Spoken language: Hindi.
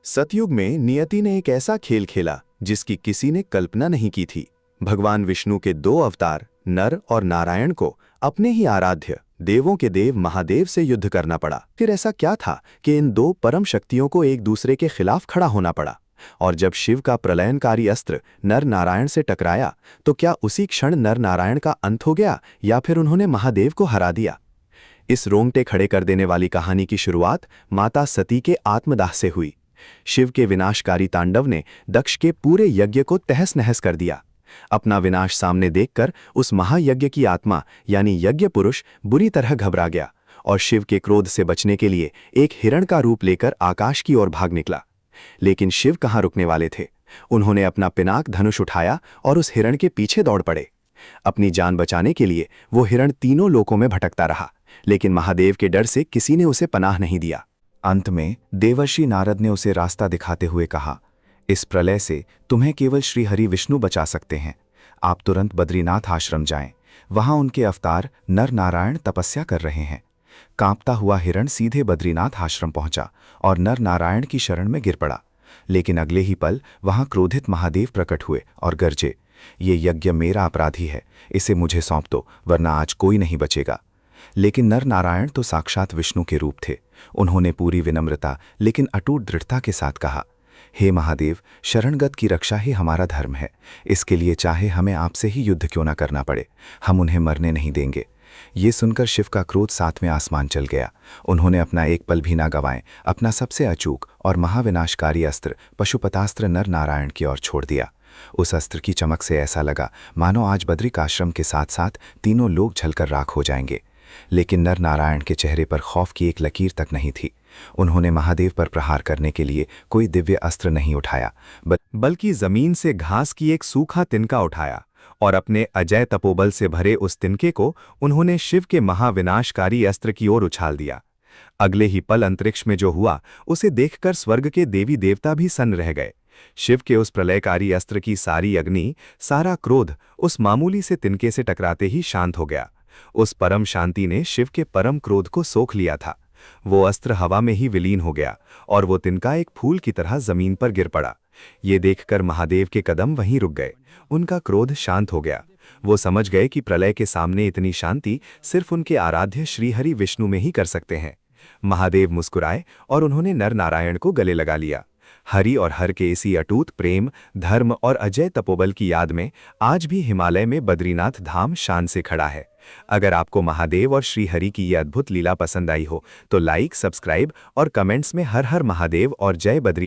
सतयुग में नियति ने एक ऐसा खेल खेला जिसकी किसी ने कल्पना नहीं की थी। भगवान विष्णु के दो अवतार नर और नारायण को अपने ही आराध्य देवों के देव महादेव से युद्ध करना पड़ा। फिर ऐसा क्या था कि इन दो परम शक्तियों को एक दूसरे के खिलाफ खड़ा होना पड़ा, और जब शिव का प्रलयनकारी अस्त्र नर नारायण से टकराया तो क्या उसी क्षण नर नारायण का अंत हो गया या फिर उन्होंने महादेव को हरा दिया। इस रोंगटे खड़े कर देने वाली कहानी की शुरुआत माता सती के आत्मदाह से हुई। शिव के विनाशकारी तांडव ने दक्ष के पूरे यज्ञ को तहस नहस कर दिया। अपना विनाश सामने देखकर उस महायज्ञ की आत्मा यानी यज्ञ पुरुष बुरी तरह घबरा गया और शिव के क्रोध से बचने के लिए एक हिरण का रूप लेकर आकाश की ओर भाग निकला। लेकिन शिव कहाँ रुकने वाले थे। उन्होंने अपना पिनाक धनुष उठाया और उस हिरण के पीछे दौड़ पड़े। अपनी जान बचाने के लिए वो हिरण तीनों लोकों में भटकता रहा, लेकिन महादेव के डर से किसी ने उसे पनाह नहीं दिया। अंत में देवर्षि नारद ने उसे रास्ता दिखाते हुए कहा, इस प्रलय से तुम्हें केवल श्री हरि विष्णु बचा सकते हैं। आप तुरंत बद्रीनाथ आश्रम जाएं। वहां उनके अवतार नर नारायण तपस्या कर रहे हैं। कांपता हुआ हिरण सीधे बद्रीनाथ आश्रम पहुंचा और नर नारायण की शरण में गिर पड़ा। लेकिन अगले ही पल वहां क्रोधित महादेव प्रकट हुए और गरजे, ये यज्ञ मेरा अपराधी है, इसे मुझे सौंप दो वरना आज कोई नहीं बचेगा। लेकिन नर नारायण तो साक्षात विष्णु के रूप थे। उन्होंने पूरी विनम्रता लेकिन अटूट दृढ़ता के साथ कहा, हे महादेव, शरणगत की रक्षा ही हमारा धर्म है। इसके लिए चाहे हमें आपसे ही युद्ध क्यों न करना पड़े, हम उन्हें मरने नहीं देंगे। ये सुनकर शिव का क्रोध सातवें आसमान चल गया। उन्होंने अपना एक पल भी ना गंवाए अपना सबसे अचूक और महाविनाशकारी अस्त्र पशुपतास्त्र नर नारायण की ओर छोड़ दिया। उस अस्त्र की चमक से ऐसा लगा मानो आज बद्रिकाश्रम के साथ साथ तीनों लोग जलकर राख हो जाएंगे। लेकिन नर नारायण के चेहरे पर खौफ की एक लकीर तक नहीं थी। उन्होंने महादेव पर प्रहार करने के लिए कोई दिव्य अस्त्र नहीं उठाया, बल्कि जमीन से घास की एक सूखा तिनका उठाया और अपने अजय तपोबल से भरे उस तिनके को उन्होंने शिव के महाविनाशकारी अस्त्र की ओर उछाल दिया। अगले ही पल अंतरिक्ष में जो हुआ उसे देखकर स्वर्ग के देवी देवता भी सन्न रह गए। शिव के उस प्रलयकारी अस्त्र की सारी अग्नि, सारा क्रोध उस मामूली से तिनके से टकराते ही शांत हो गया। उस परम शांति ने शिव के परम क्रोध को सोख लिया था। वो अस्त्र हवा में ही विलीन हो गया और वो तिनका एक फूल की तरह जमीन पर गिर पड़ा। ये देखकर महादेव के कदम वहीं रुक गए। उनका क्रोध शांत हो गया। वो समझ गए कि प्रलय के सामने इतनी शांति सिर्फ उनके आराध्य श्रीहरि विष्णु में ही कर सकते हैं। महादेव मुस्कुराए और उन्होंने नर नारायण को गले लगा लिया। हरि और हर के इसी अटूट प्रेम, धर्म और अजय तपोबल की याद में आज भी हिमालय में बद्रीनाथ धाम शान से खड़ा है। अगर आपको महादेव और श्रीहरि की ये अद्भुत लीला पसंद आई हो तो लाइक, सब्सक्राइब और कमेंट्स में हर हर महादेव और जय बद्री